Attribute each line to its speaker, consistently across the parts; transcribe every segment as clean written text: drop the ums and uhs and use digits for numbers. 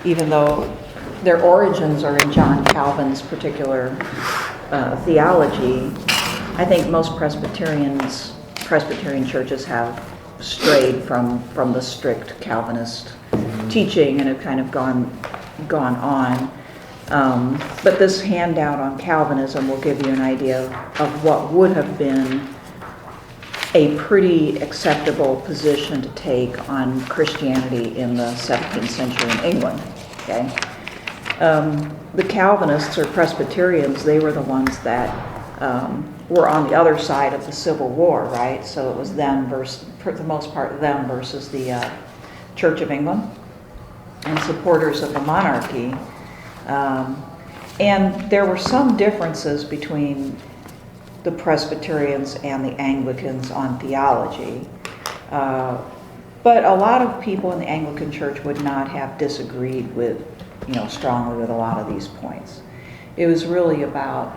Speaker 1: even though their origins are in John Calvin's particular theology, I think most Presbyterian churches have strayed from the strict Calvinist teaching and have kind of gone on. But this handout on Calvinism will give you an idea of what would have been a pretty acceptable position to take on Christianity in the 17th century in England. Okay, the Calvinists or Presbyterians, they were the ones that were on the other side of the Civil War, right? So it was them versus, for the most part, them versus the Church of England and supporters of the monarchy. And there were some differences between the Presbyterians and the Anglicans on theology. But a lot of people in the Anglican Church would not have disagreed with, strongly with a lot of these points. It was really about,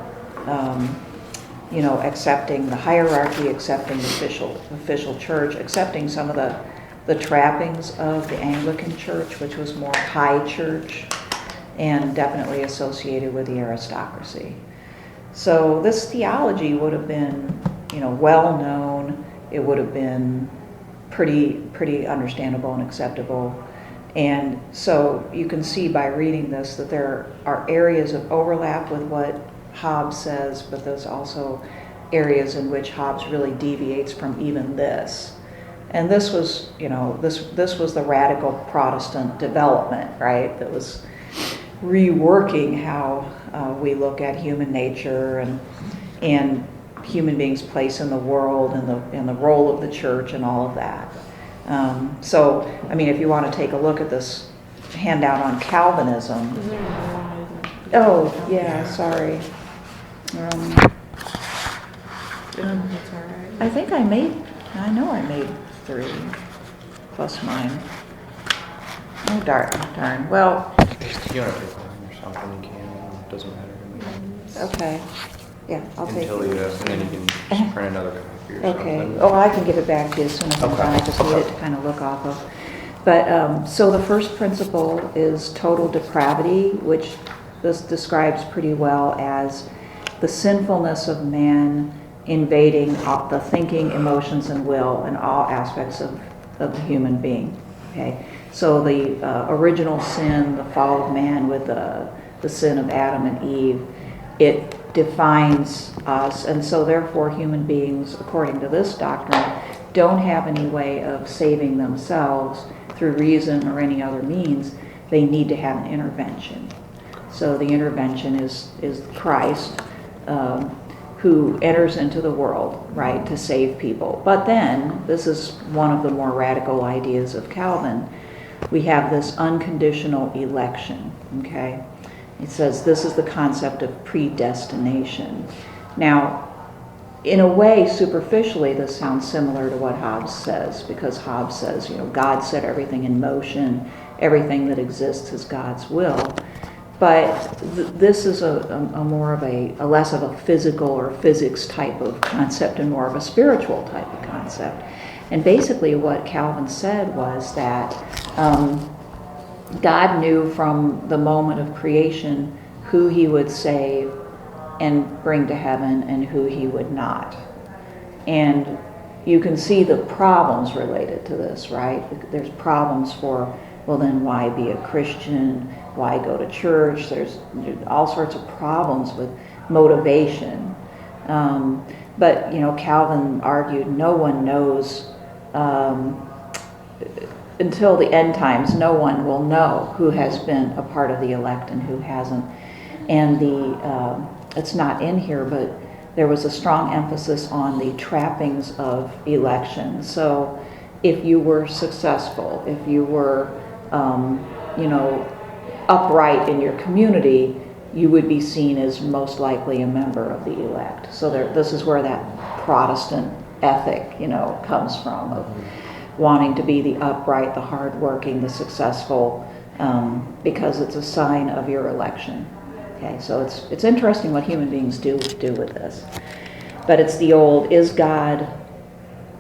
Speaker 1: accepting the hierarchy, accepting the official church, accepting some of the trappings of the Anglican Church, which was more high church and definitely associated with the aristocracy. So this theology would have been, well known. It would have been pretty understandable and acceptable. And so you can see by reading this that there are areas of overlap with what Hobbes says, but there's also areas in which Hobbes really deviates from even this. And this was, this was the radical Protestant development, right? That was reworking how we look at human nature and human beings' place in the world and the role of the church and all of that. So, if you want to take a look at this handout on Calvinism. Oh, yeah, sorry.
Speaker 2: That's all right.
Speaker 1: I think I know I made 3 plus mine. Oh, darn. Well.
Speaker 3: If you want to pick one or something, you can. It doesn't matter to me.
Speaker 1: Okay. Yeah, I'll take it.
Speaker 3: Until you, and then you can just print another copy or
Speaker 1: Okay.
Speaker 3: something.
Speaker 1: Oh, I can give it back to you as soon as I'm
Speaker 3: Okay.
Speaker 1: done. I just need it to kind of look off of. But so the first principle is total depravity, which this describes pretty well as the sinfulness of man invading the thinking, emotions, and will in all aspects of the human being. Okay. So the original sin, the fall of man with the sin of Adam and Eve, it defines us, and so therefore human beings, according to this doctrine, don't have any way of saving themselves through reason or any other means. They need to have an intervention. So the intervention is Christ, who enters into the world, right, to save people. But then, this is one of the more radical ideas of Calvin, we have this unconditional election, okay? It says this is the concept of predestination. Now, in a way, superficially, this sounds similar to what Hobbes says, because Hobbes says, God set everything in motion, everything that exists is God's will. But this is a more of a less of a physical or physics type of concept and more of a spiritual type of concept. And basically what Calvin said was that God knew from the moment of creation who he would save and bring to heaven and who he would not. And you can see the problems related to this, right? There's problems for, well, then why be a Christian? Why go to church? There's all sorts of problems with motivation. But, Calvin argued no one knows, until the end times, no one will know who has been a part of the elect and who hasn't. And it's not in here, but there was a strong emphasis on the trappings of election. So if you were successful, if you were, upright in your community, you would be seen as most likely a member of the elect. So this is where that Protestant ethic, comes from, of wanting to be the upright, the hardworking, the successful, because it's a sign of your election. Okay, so it's interesting what human beings do with this. But it's the old, is God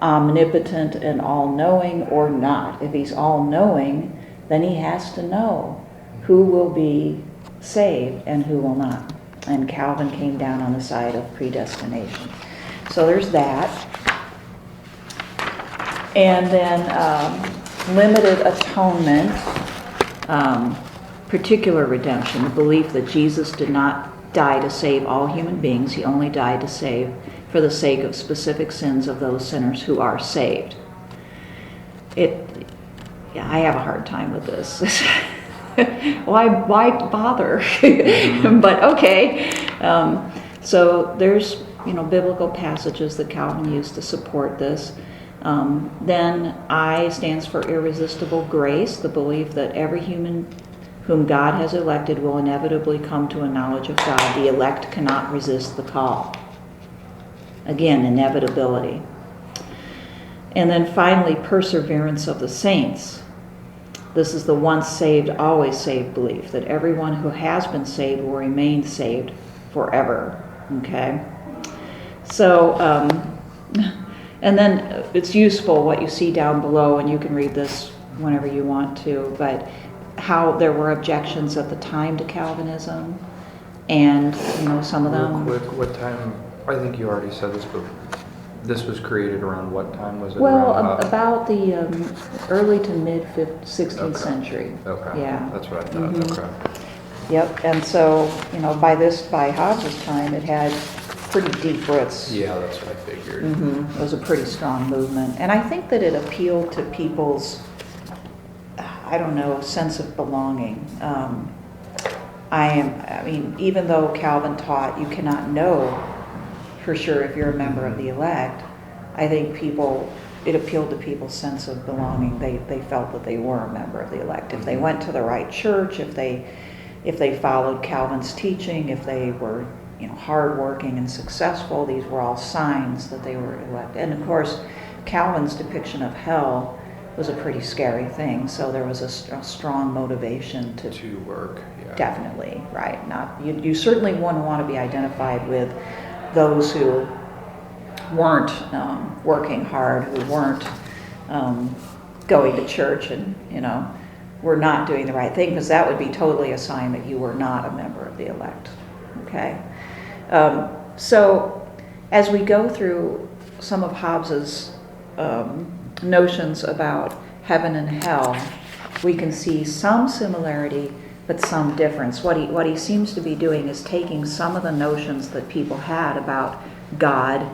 Speaker 1: omnipotent and all-knowing or not? If he's all-knowing, then he has to know who will be saved and who will not. And Calvin came down on the side of predestination. So there's that. And then limited atonement, particular redemption, the belief that Jesus did not die to save all human beings. He only died to save for the sake of specific sins of those sinners who are saved. I have a hard time with this. Why bother? But okay. So there's biblical passages that Calvin used to support this. Then I stands for irresistible grace, the belief that every human whom God has elected will inevitably come to a knowledge of God. The elect cannot resist the call. Again, inevitability. And then finally, perseverance of the saints. This is the once saved, always saved belief, that everyone who has been saved will remain saved forever. Okay? So, and then it's useful what you see down below, and you can read this whenever you want to, but how there were objections at the time to Calvinism, and some of them.
Speaker 3: Real quick, what time? I think you already said this, but this was created around what time? Was it?
Speaker 1: Well,
Speaker 3: around,
Speaker 1: about the early to mid 16th century.
Speaker 3: Okay.
Speaker 1: Yeah.
Speaker 3: That's what I thought.
Speaker 1: Mhm.
Speaker 3: Okay.
Speaker 1: Yep. And so by Hobbes' time, it had pretty deep roots.
Speaker 3: Yeah, that's what I figured.
Speaker 1: It was a pretty strong movement, and I think that it appealed to people's, sense of belonging. Even though Calvin taught you cannot know for sure if you're a member of the elect, I think it appealed to people's sense of belonging. They felt that they were a member of the elect. If they went to the right church, if they followed Calvin's teaching, if they were hardworking and successful, these were all signs that they were elect. And of course, Calvin's depiction of hell was a pretty scary thing, so there was a strong motivation to
Speaker 3: work. Yeah.
Speaker 1: Definitely, right. You certainly wouldn't want to be identified with those who weren't working hard, who weren't going to church, and were not doing the right thing, because that would be totally a sign that you were not a member of the elect. Okay. So as we go through some of Hobbes's notions about heaven and hell, we can see some similarity but some difference. What he seems to be doing is taking some of the notions that people had about God,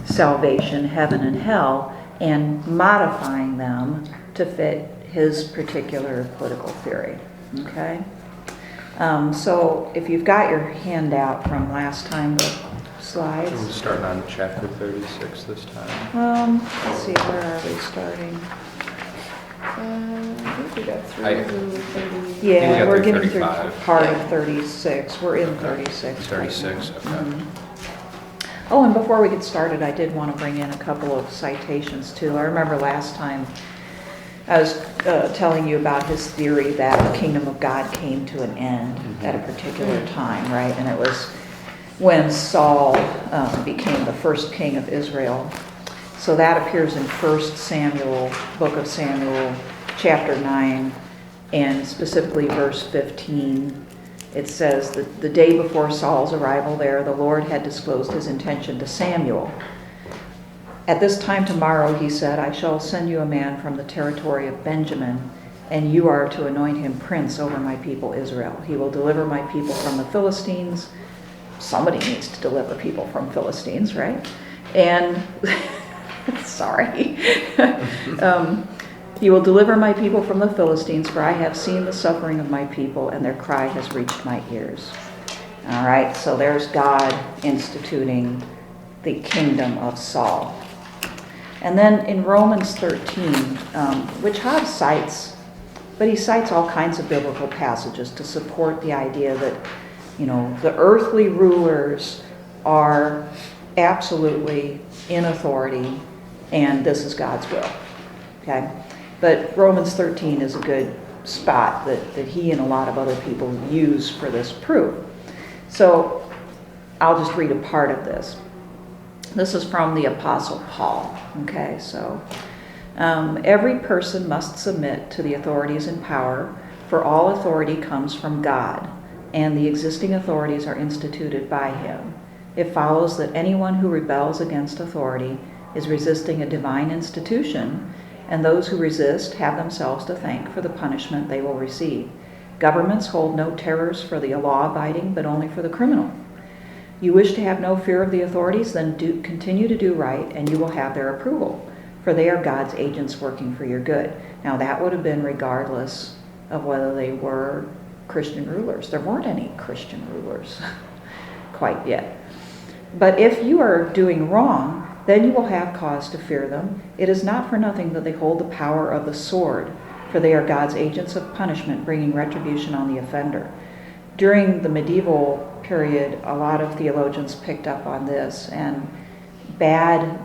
Speaker 1: salvation, heaven and hell, and modifying them to fit his particular political theory. Okay? So if you've got your handout from last time, the slides.
Speaker 3: We're starting on chapter 36 this time.
Speaker 1: Let's see, where are we starting?
Speaker 2: I think we got through
Speaker 3: I-
Speaker 2: 30.
Speaker 1: Yeah,
Speaker 3: got
Speaker 1: we're
Speaker 3: through
Speaker 1: getting through
Speaker 3: 35.
Speaker 1: part of 36. We're in 36. right
Speaker 3: 36,
Speaker 1: now.
Speaker 3: okay.
Speaker 1: Mhm. Oh, and before we get started, I did want to bring in a couple of citations too. I remember last time I was telling you about his theory that the kingdom of God came to an end at a particular time, right? And it was when Saul became the first king of Israel. So that appears in 1 Samuel, book of Samuel, chapter 9, and specifically verse 15. It says that the day before Saul's arrival there, the Lord had disclosed his intention to Samuel. At this time tomorrow, he said, I shall send you a man from the territory of Benjamin, and you are to anoint him prince over my people Israel. He will deliver my people from the Philistines. Somebody needs to deliver people from Philistines, right? And, sorry. He will deliver my people from the Philistines, for I have seen the suffering of my people, and their cry has reached my ears. All right, so there's God instituting the kingdom of Saul. And then in Romans 13, which Hobbes cites, but he cites all kinds of biblical passages to support the idea that, the earthly rulers are absolutely in authority, and this is God's will. Okay? But Romans 13 is a good spot that he and a lot of other people use for this proof. So I'll just read a part of this. This is from the Apostle Paul. Okay, so every person must submit to the authorities in power, For all authority comes from God, and the existing authorities are instituted by him. It follows that anyone who rebels against authority is resisting a divine institution, and those who resist have themselves to thank for the punishment they will receive. Governments hold no terrors for the law-abiding, but only for the criminal. You wish to have no fear of the authorities, then continue to do right, and you will have their approval, for they are God's agents working for your good. Now, that would have been regardless of whether they were Christian rulers. There weren't any Christian rulers quite yet. But if you are doing wrong, then you will have cause to fear them. It is not for nothing that they hold the power of the sword, for they are God's agents of punishment, bringing retribution on the offender. During the medieval period, a lot of theologians picked up on this, and bad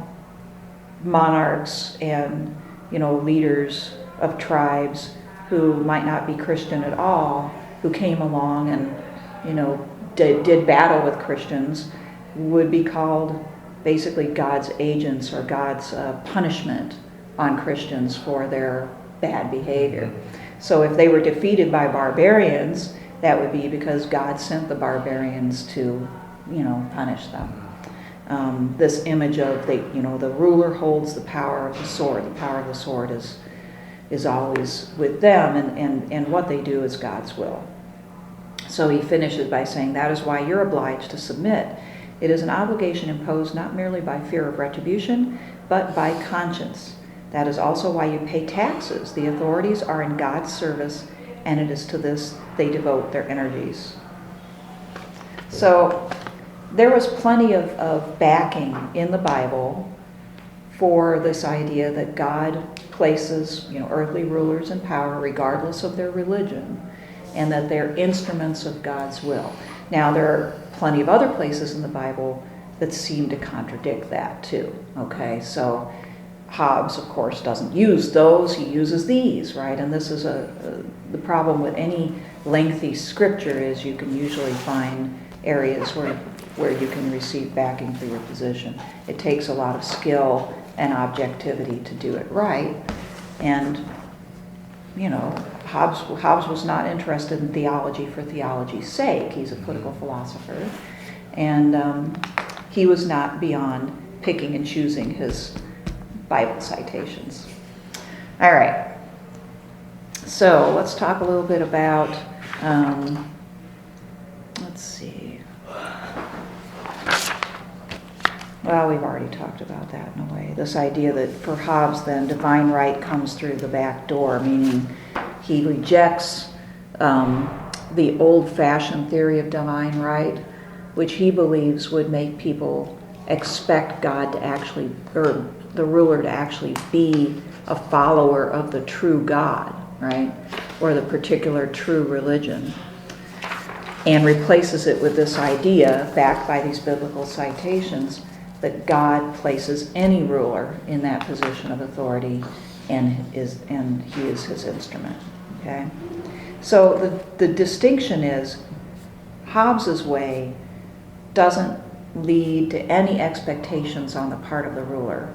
Speaker 1: monarchs and leaders of tribes who might not be Christian at all, who came along and did battle with Christians, would be called basically God's agents or God's punishment on Christians for their bad behavior. So if they were defeated by barbarians, that would be because God sent the barbarians to, punish them. This image of the ruler holds the power of the sword. The power of the sword is always with them, and what they do is God's will. So he finishes by saying, that is why you're obliged to submit. It is an obligation imposed not merely by fear of retribution, but by conscience. That is also why you pay taxes. The authorities are in God's service, and it is to this they devote their energies. So there was plenty of backing in the Bible for this idea that God places, earthly rulers in power regardless of their religion, and that they're instruments of God's will. Now, there are plenty of other places in the Bible that seem to contradict that too, okay? So Hobbes, of course, doesn't use those, he uses these, right? And this is the problem with any lengthy scripture is you can usually find areas where you can receive backing for your position. It takes a lot of skill and objectivity to do it right. And, Hobbes was not interested in theology for theology's sake. He's a political philosopher. And he was not beyond picking and choosing his Bible citations. All right. So let's talk a little bit about, let's see. Well, we've already talked about that in a way. This idea that for Hobbes, then, divine right comes through the back door, meaning he rejects the old-fashioned theory of divine right, which he believes would make people expect God to actually, or the ruler to actually be a follower of the true God, right? Or the particular true religion. And replaces it with this idea, backed by these biblical citations, that God places any ruler in that position of authority and he is his instrument, okay? So the distinction is Hobbes's way doesn't lead to any expectations on the part of the ruler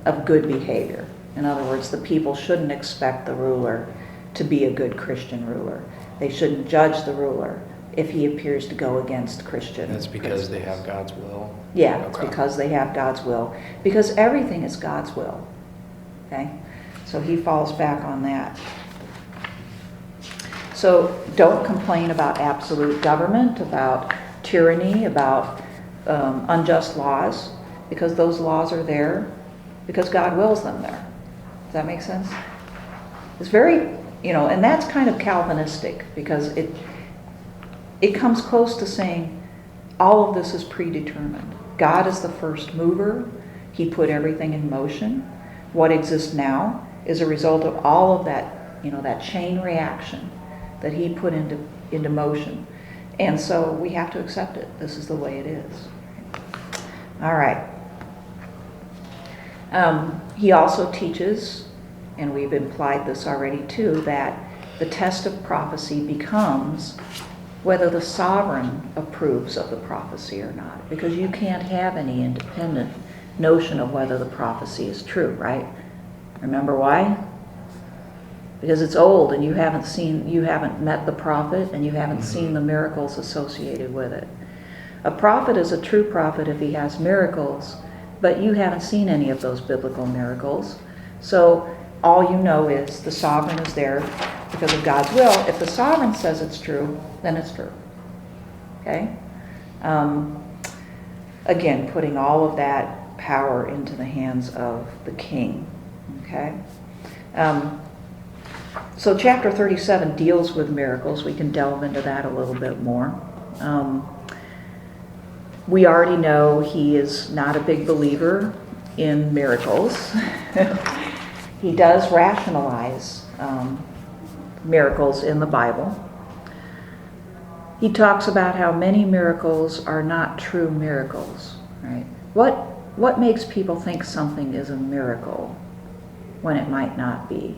Speaker 1: of good behavior. In other words, the people shouldn't expect the ruler to be a good Christian ruler. They shouldn't judge the ruler if he appears to go against Christian.
Speaker 3: That's because they have God's will?
Speaker 1: Yeah,
Speaker 3: okay.
Speaker 1: It's because they have God's will. Because everything is God's will. Okay? So he falls back on that. So don't complain about absolute government, about tyranny, about unjust laws, because those laws are there because God wills them there. Does that make sense? It's very, and that's kind of Calvinistic, because it comes close to saying all of this is predetermined. God is the first mover. He put everything in motion. What exists now is a result of all of that, that chain reaction that he put into motion. And so we have to accept it. This is the way it is. All right. He also teaches, and we've implied this already too, that the test of prophecy becomes whether the sovereign approves of the prophecy or not, because you can't have any independent notion of whether the prophecy is true, right? Remember why? because it's old and you haven't met the prophet and you haven't seen the miracles associated with it. A prophet is a true prophet if he has miracles, but you haven't seen any of those biblical miracles. So all you know is the sovereign is there because of God's will. If the sovereign says it's true, then it's true. Okay? Again, putting all of that power into the hands of the king. Okay? So chapter 37 deals with miracles. We can delve into that a little bit more. We already know he is not a big believer in miracles. He does rationalize miracles in the Bible. He talks about how many miracles are not true miracles, right? What makes people think something is a miracle when it might not be?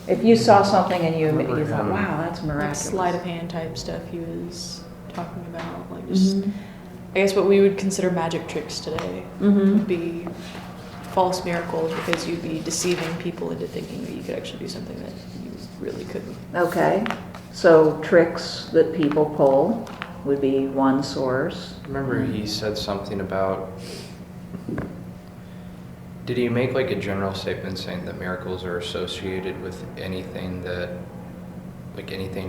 Speaker 1: If you saw something and you thought, wow, that's
Speaker 2: Like
Speaker 1: miraculous.
Speaker 2: sleight of hand type stuff he was talking about, like just, I guess what we would consider magic tricks today would be false miracles because you'd be deceiving people into thinking that you could actually do something that you really couldn't.
Speaker 1: Okay, so tricks that people pull would be one source.
Speaker 3: Remember he said something about, did he make like a general statement saying that miracles are associated with anything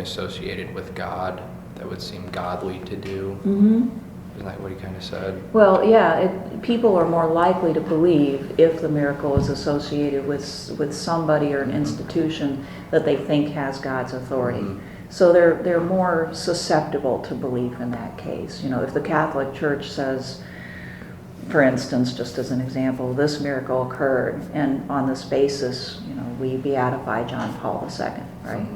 Speaker 3: associated with God that would seem godly to do? Isn't that what he kind of said?
Speaker 1: Well, yeah, people are more likely to believe if the miracle is associated with somebody or an institution that they think has God's authority. So they're more susceptible to belief in that case. You know, if the Catholic Church says, for instance, just as an example, this miracle occurred, and on this basis, you know, we beatify John Paul II, right?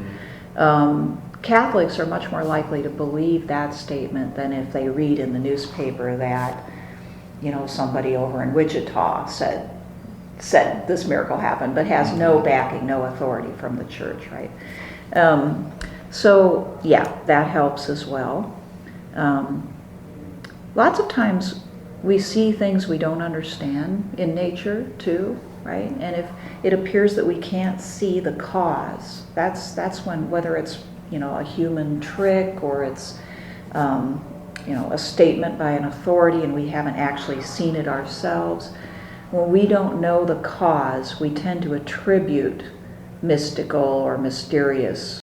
Speaker 1: Catholics are much more likely to believe that statement than if they read in the newspaper that, you know, somebody over in Wichita said this miracle happened, but has no backing, no authority from the church, right? So, yeah, that helps as well. Lots of times we see things we don't understand in nature too, right? And if it appears that we can't see the cause, that's when, whether it's, you know, a human trick or it's, you know, a statement by an authority and we haven't actually seen it ourselves, when we don't know the cause, we tend to attribute mystical or mysterious